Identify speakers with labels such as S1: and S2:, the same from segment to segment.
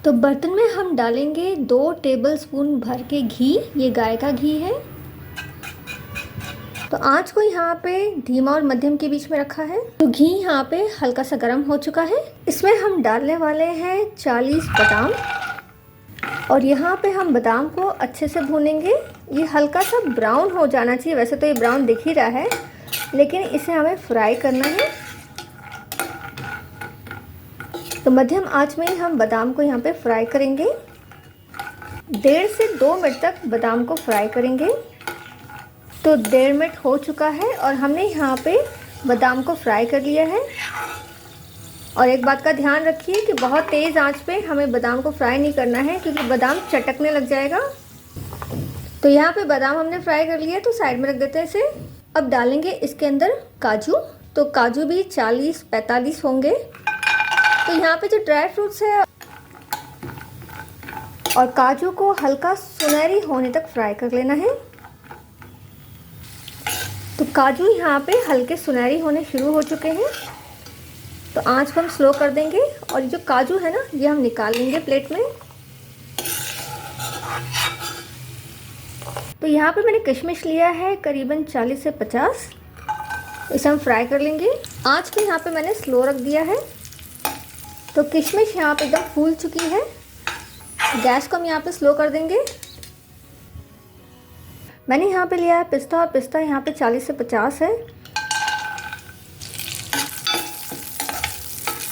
S1: तो बर्तन में हम डालेंगे 2 टेबलस्पून भर के घी। ये गाय का घी है। तो आँच को यहाँ पे धीमा और मध्यम के बीच में रखा है। तो घी यहाँ पे हल्का सा गर्म हो चुका है। इसमें हम डालने वाले हैं 40 बादाम और यहाँ पे हम बादाम को अच्छे से भूनेंगे। ये हल्का सा ब्राउन हो जाना चाहिए। वैसे तो ये ब्राउन दिख ही रहा है, लेकिन इसे हमें फ्राई करना है। तो मध्यम आंच में हम बादाम को यहाँ पे फ्राई करेंगे। 1.5 से 2 मिनट तक बादाम को फ्राई करेंगे। तो 1.5 मिनट हो चुका है और हमने यहाँ पे बादाम को फ्राई कर लिया है। और एक बात का ध्यान रखिए कि बहुत तेज़ आंच पे हमें बादाम को फ्राई नहीं करना है, क्योंकि बादाम चटकने लग जाएगा। तो यहाँ पे बादाम हमने फ्राई कर लिया, तो साइड में रख देते हैं इसे। अब डालेंगे इसके अंदर काजू। तो काजू भी 40-45 होंगे। तो यहाँ पे जो ड्राई फ्रूट्स है और काजू को हल्का सुनहरी होने तक फ्राई कर लेना है। तो काजू यहाँ पे हल्के सुनहरी होने शुरू हो चुके हैं। तो आंच को हम स्लो कर देंगे और ये जो काजू है ना, ये हम निकाल लेंगे प्लेट में। तो यहाँ पे मैंने किशमिश लिया है करीबन 40 से 50। इसे हम फ्राई कर लेंगे। आंच को यहाँ पे मैंने स्लो रख दिया है। तो किशमिश यहाँ पे एकदम फूल चुकी है। गैस को हम यहाँ पे स्लो कर देंगे। मैंने यहाँ पे लिया है पिस्ता, और पिस्ता यहाँ पे 40 से 50 है।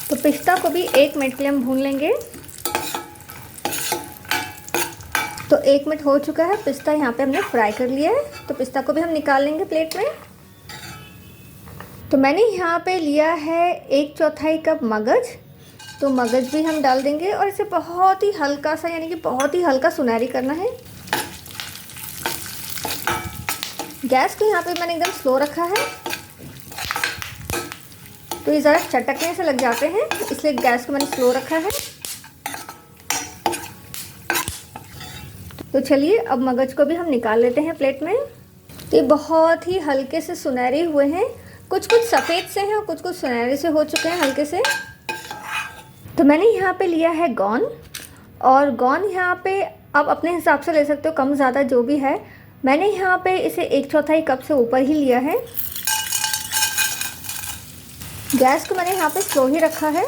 S1: तो पिस्ता को भी 1 मिनट के लिए हम भून लेंगे। तो 1 मिनट हो चुका है। पिस्ता यहाँ पे हमने फ्राई कर लिया है। तो पिस्ता को भी हम निकाल लेंगे प्लेट में। तो मैंने यहाँ पे लिया है 1/4 कप मगज। तो मगज भी हम डाल देंगे और इसे बहुत ही हल्का सा, यानी कि बहुत ही हल्का सुनहरी करना है। गैस को यहाँ पे मैंने एकदम स्लो रखा है। तो ये ज़रा चटकने से लग जाते हैं, इसलिए गैस को मैंने स्लो रखा है। तो चलिए अब मगज को भी हम निकाल लेते हैं प्लेट में। तो ये बहुत ही हल्के से सुनहरे हुए हैं। कुछ कुछ सफ़ेद से हैं और कुछ कुछ सुनहरे से हो चुके हैं हल्के से। तो मैंने यहाँ पे लिया है गौन, और गौन यहाँ पे आप अपने हिसाब से ले सकते हो, कम ज़्यादा जो भी है। मैंने यहाँ पे इसे 1/4 कप से ऊपर ही लिया है। गैस को मैंने यहाँ पे स्लो ही रखा है।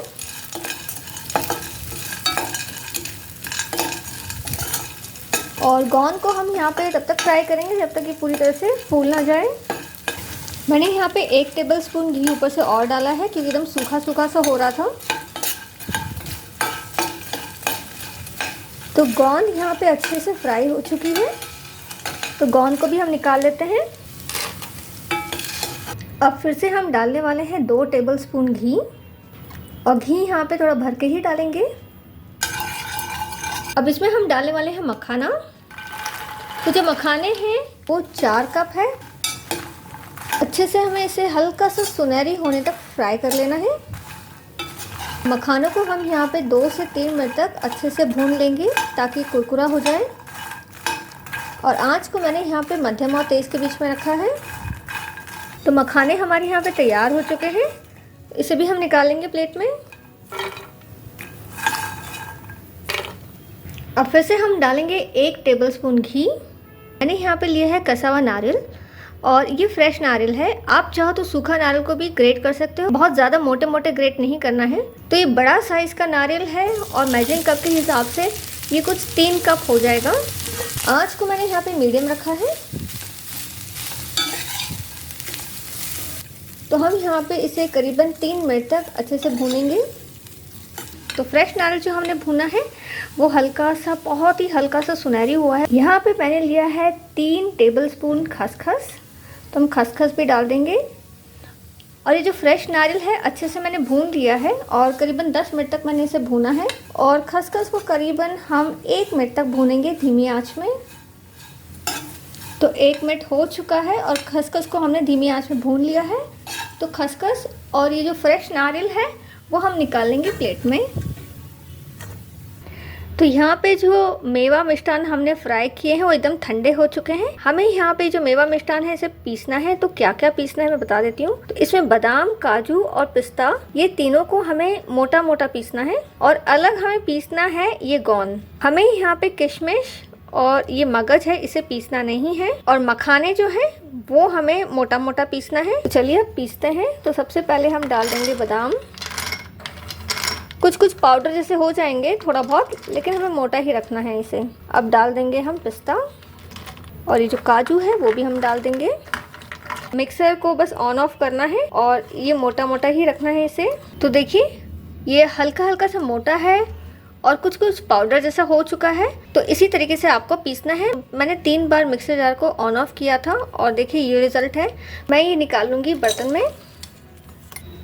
S1: और गौन को हम यहाँ पे तब तक फ्राई करेंगे जब तक ये पूरी तरह से फूल ना जाए। मैंने यहाँ पे 1 टेबलस्पून घी ऊपर से और डाला है, क्योंकि एकदम सूखा सूखा सा हो रहा था। तो गौन यहाँ पे अच्छे से फ्राई हो चुकी है। तो गौन को भी हम निकाल लेते हैं। अब फिर से हम डालने वाले हैं 2 टेबलस्पून घी, और घी यहाँ पे थोड़ा भर के ही डालेंगे। अब इसमें हम डालने वाले हैं मखाना। तो जो मखाने हैं वो 4 कप है। अच्छे से हमें इसे हल्का सा सुनहरी होने तक फ्राई कर लेना है। मखानों को हम यहाँ पे 2 से 3 मिनट तक अच्छे से भून लेंगे, ताकि कुरकुरा हो जाए। और आंच को मैंने यहाँ पे मध्यम और तेज़ के बीच में रखा है। तो मखाने हमारे यहाँ पे तैयार हो चुके हैं। इसे भी हम निकालेंगे प्लेट में। अब फिर से हम डालेंगे 1 टेबलस्पून घी। मैंने यहाँ पे लिया है कसा हुआ नारियल, और ये फ्रेश नारियल है। आप चाहो तो सूखा नारियल को भी ग्रेट कर सकते हो, बहुत ज़्यादा मोटे मोटे ग्रेट नहीं करना है। तो ये बड़ा साइज़ का नारियल है, और मेजरिंग कप के हिसाब से ये कुछ 3 कप हो जाएगा। आँच को मैंने यहाँ पे मीडियम रखा है। तो हम यहाँ पे इसे करीबन 3 मिनट तक अच्छे से भूनेंगे। तो फ्रेश नारियल जो हमने भुना है वो हल्का सा, बहुत ही हल्का सा सुनहरी हुआ है। यहाँ पे मैंने लिया है 3 टेबलस्पून खसखस। तो हम खसखस भी डाल देंगे। और ये जो फ्रेश नारियल है अच्छे से मैंने भून लिया है, और करीबन 10 मिनट तक मैंने इसे भूना है। और खसखस को करीबन हम 1 मिनट तक भूनेंगे धीमी आंच में। तो 1 मिनट हो चुका है और खसखस को हमने धीमी आंच में भून लिया है। तो खसखस और ये जो फ्रेश नारियल है वो हम निकाल लेंगे प्लेट में। तो यहाँ पे जो मेवा मिष्ठान हमने फ्राई किए हैं वो एकदम ठंडे हो चुके हैं। हमें यहाँ पे जो मेवा मिष्ठान है इसे पीसना है। तो क्या क्या पीसना है मैं बता देती हूँ। तो इसमें बादाम, काजू और पिस्ता, ये तीनों को हमें मोटा मोटा पीसना है। और अलग हमें पीसना है ये गोंद। हमें यहाँ पे किशमिश और ये मगज है, इसे पीसना नहीं है। और मखाने जो है वो हमें मोटा मोटा पीसना है। तो चलिए अब पीसते हैं। तो सबसे पहले हम डाल देंगे बादाम। कुछ कुछ पाउडर जैसे हो जाएंगे थोड़ा बहुत, लेकिन हमें मोटा ही रखना है इसे। अब डाल देंगे हम पिस्ता और ये जो काजू है वो भी हम डाल देंगे। मिक्सर को बस ऑन ऑफ करना है और ये मोटा मोटा ही रखना है इसे। तो देखिए ये हल्का हल्का सा मोटा है और कुछ कुछ पाउडर जैसा हो चुका है। तो इसी तरीके से आपको पीसना है। मैंने 3 बार मिक्सर जार को ऑन ऑफ किया था और देखिए ये रिजल्ट है। मैं ये निकाल लूँगी बर्तन में।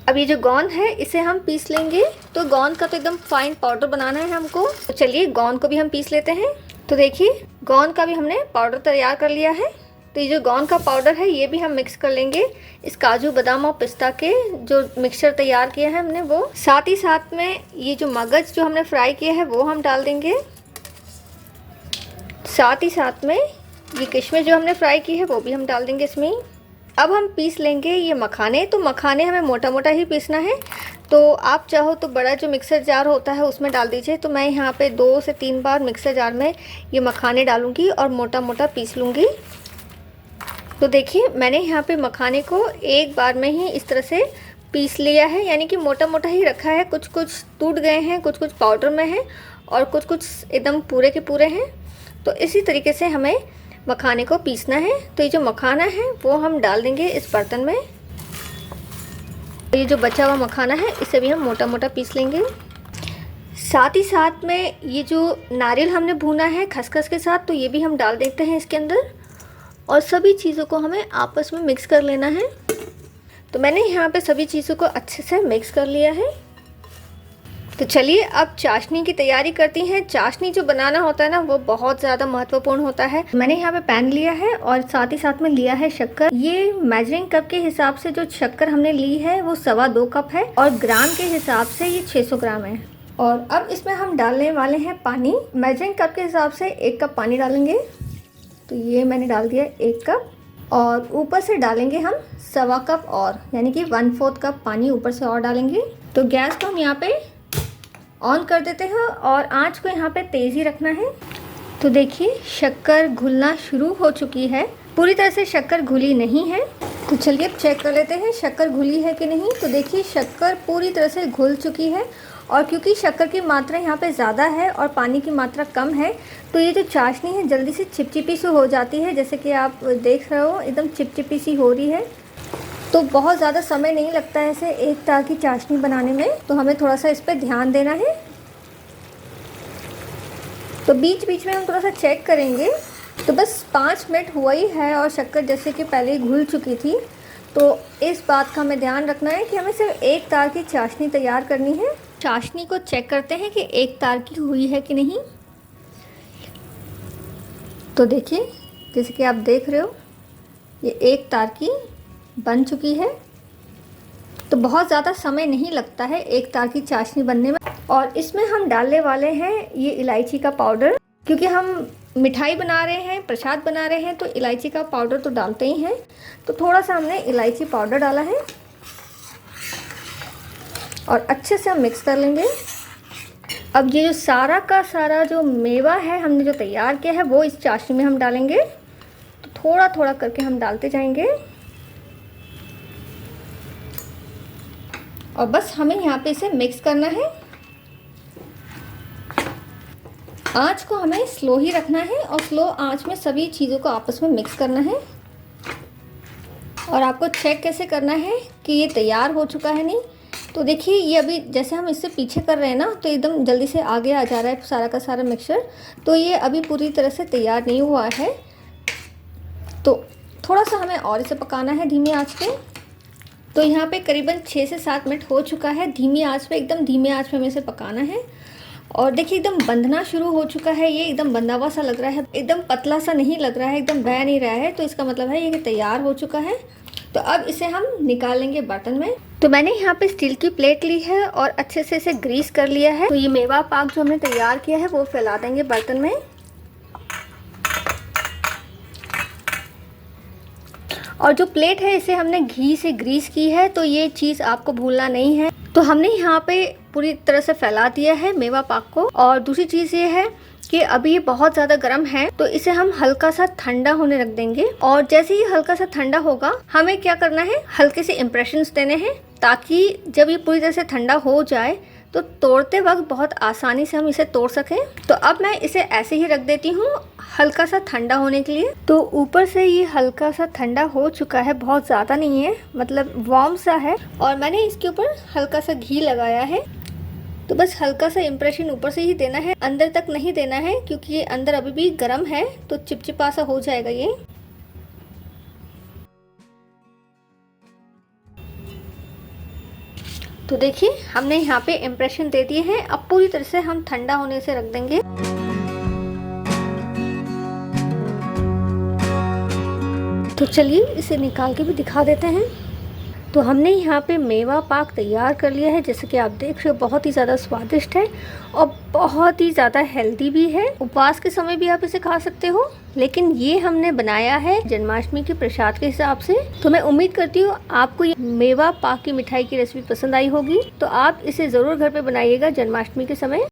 S1: अब ये जो गोंद है इसे हम पीस लेंगे। तो गोंद का तो एकदम फाइन पाउडर बनाना है हमको। तो चलिए गोंद को भी हम पीस लेते हैं। तो देखिए गोंद का भी हमने पाउडर तैयार कर लिया है। तो ये जो गोंद का पाउडर है ये भी हम मिक्स कर लेंगे इस काजू, बादाम और पिस्ता के जो मिक्सचर तैयार किया है हमने वो। साथ ही साथ में ये जो मगज जो हमने फ्राई किया है वो हम डाल देंगे। साथ ही साथ में ये किशमिश जो हमने फ्राई की है वो भी हम डाल देंगे इसमें। अब हम पीस लेंगे ये मखाने। तो मखाने हमें मोटा मोटा ही पीसना है। तो आप चाहो तो बड़ा जो मिक्सर जार होता है उसमें डाल दीजिए। तो मैं यहाँ पे 2 से 3 बार मिक्सर जार में ये मखाने डालूँगी और मोटा मोटा पीस लूँगी। तो देखिए मैंने यहाँ पे मखाने को एक बार में ही इस तरह से पीस लिया है, यानी कि मोटा मोटा ही रखा है। कुछ कुछ टूट गए हैं, कुछ कुछ पाउडर में हैं और कुछ कुछ एकदम पूरे के पूरे हैं। तो इसी तरीके से हमें मखाने को पीसना है। तो ये जो मखाना है वो हम डाल देंगे इस बर्तन में। ये जो बचा हुआ मखाना है इसे भी हम मोटा मोटा पीस लेंगे। साथ ही साथ में ये जो नारियल हमने भूना है खसखस के साथ, तो ये भी हम डाल देते हैं इसके अंदर। और सभी चीज़ों को हमें आपस में मिक्स कर लेना है। तो मैंने यहाँ पे सभी चीज़ों को अच्छे से मिक्स कर लिया है। तो चलिए अब चाशनी की तैयारी करती हैं। चाशनी जो बनाना होता है ना वो बहुत ज़्यादा महत्वपूर्ण होता है। मैंने यहाँ पे पैन लिया है और साथ ही साथ में लिया है शक्कर। ये मेजरिंग कप के हिसाब से जो शक्कर हमने ली है वो 2.25 कप है और ग्राम के हिसाब से ये 600 ग्राम है। और अब इसमें हम डालने वाले हैं पानी। मेजरिंग कप के हिसाब से 1 कप पानी डालेंगे। तो ये मैंने डाल दिया 1 कप और ऊपर से डालेंगे हम 1.25 कप और, यानी कि 1/4 कप पानी ऊपर से और डालेंगे। तो गैस को हम यहाँ पे ऑन कर देते हैं और आंच को यहाँ पे तेज़ ही रखना है। तो देखिए शक्कर घुलना शुरू हो चुकी है। पूरी तरह से शक्कर घुली नहीं है। तो चलिए अब चेक कर लेते हैं शक्कर घुली है कि नहीं। तो देखिए शक्कर पूरी तरह से घुल चुकी है। और क्योंकि शक्कर की मात्रा यहाँ पे ज़्यादा है और पानी की मात्रा कम है, तो ये जो चाशनी है जल्दी से चिपचिपी सी हो जाती है। जैसे कि आप देख रहे हो एकदम चिपचिपी सी हो रही है। तो बहुत ज़्यादा समय नहीं लगता है ऐसे एक तार की चाशनी बनाने में। तो हमें थोड़ा सा इस पर ध्यान देना है। तो बीच बीच में हम थोड़ा सा चेक करेंगे। तो बस 5 मिनट हुआ ही है और शक्कर जैसे कि पहले ही घुल चुकी थी। तो इस बात का हमें ध्यान रखना है कि हमें सिर्फ एक तार की चाशनी तैयार करनी है। चाशनी को चेक करते हैं कि एक तार की हुई है कि नहीं। तो देखिए जैसे कि आप देख रहे हो ये एक तार की बन चुकी है। तो बहुत ज़्यादा समय नहीं लगता है एक तार की चाशनी बनने में। और इसमें हम डालने वाले हैं ये इलायची का पाउडर। क्योंकि हम मिठाई बना रहे हैं, प्रसाद बना रहे हैं, तो इलायची का पाउडर तो डालते ही हैं। तो थोड़ा सा हमने इलायची पाउडर डाला है और अच्छे से हम मिक्स कर लेंगे। अब ये जो सारा का सारा जो मेवा है हमने जो तैयार किया है वो इस चाशनी में हम डालेंगे। तो थोड़ा थोड़ा करके हम डालते जाएंगे और बस हमें यहाँ पे इसे मिक्स करना है। आंच को हमें स्लो ही रखना है और स्लो आंच में सभी चीज़ों को आपस में मिक्स करना है। और आपको चेक कैसे करना है कि ये तैयार हो चुका है नहीं। तो देखिए ये अभी जैसे हम इससे पीछे कर रहे हैं ना, तो एकदम जल्दी से आगे आ जा रहा है सारा का सारा मिक्सचर। तो ये अभी पूरी तरह से तैयार नहीं हुआ है। तो थोड़ा सा हमें और इसे पकाना है धीमी आंच पे। तो यहाँ पे करीबन 6 से 7 मिनट हो चुका है धीमी आंच पे। एकदम धीमी आंच पे हमें इसे पकाना है। और देखिए एकदम बंधना शुरू हो चुका है। ये एकदम बंधा हुआ सा लग रहा है, एकदम पतला सा नहीं लग रहा है, एकदम बह नहीं रहा है। तो इसका मतलब है ये कि तैयार हो चुका है। तो अब इसे हम निकालेंगे बर्तन में। तो मैंने यहाँ पे स्टील की प्लेट ली है और अच्छे से इसे ग्रीस कर लिया है। तो ये मेवा पाक जो हमने तैयार किया है वो फैला देंगे बर्तन में। और जो प्लेट है इसे हमने घी से ग्रीस की है, तो ये चीज़ आपको भूलना नहीं है। तो हमने यहाँ पे पूरी तरह से फैला दिया है मेवा पाक को। और दूसरी चीज़ ये है कि अभी ये बहुत ज़्यादा गर्म है, तो इसे हम हल्का सा ठंडा होने रख देंगे। और जैसे ही हल्का सा ठंडा होगा, हमें क्या करना है, हल्के से इम्प्रेशंस देने हैं, ताकि जब ये पूरी तरह से ठंडा हो जाए तो तोड़ते वक्त बहुत आसानी से हम इसे तोड़ सकें। तो अब मैं इसे ऐसे ही रख देती हूँ हल्का सा ठंडा होने के लिए। तो ऊपर से ये हल्का सा ठंडा हो चुका है, बहुत ज़्यादा नहीं है, मतलब वार्म सा है। और मैंने इसके ऊपर हल्का सा घी लगाया है। तो बस हल्का सा इम्प्रेशन ऊपर से ही देना है, अंदर तक नहीं देना है, क्योंकि ये अंदर अभी भी गर्म है तो चिपचिपा सा हो जाएगा ये। तो देखिए हमने यहाँ पे इम्प्रेशन दे दिए हैं। अब पूरी तरह से हम ठंडा होने से रख देंगे। तो चलिए इसे निकाल के भी दिखा देते हैं। तो हमने यहाँ पे मेवा पाक तैयार कर लिया है, जैसे कि आप देख रहे हो बहुत ही ज़्यादा स्वादिष्ट है और बहुत ही ज़्यादा हेल्दी भी है। उपवास के समय भी आप इसे खा सकते हो, लेकिन ये हमने बनाया है जन्माष्टमी के प्रसाद के हिसाब से। तो मैं उम्मीद करती हूँ आपको ये मेवा पाक की मिठाई की रेसिपी पसंद आई होगी। तो आप इसे ज़रूर घर पे बनाइएगा जन्माष्टमी के समय।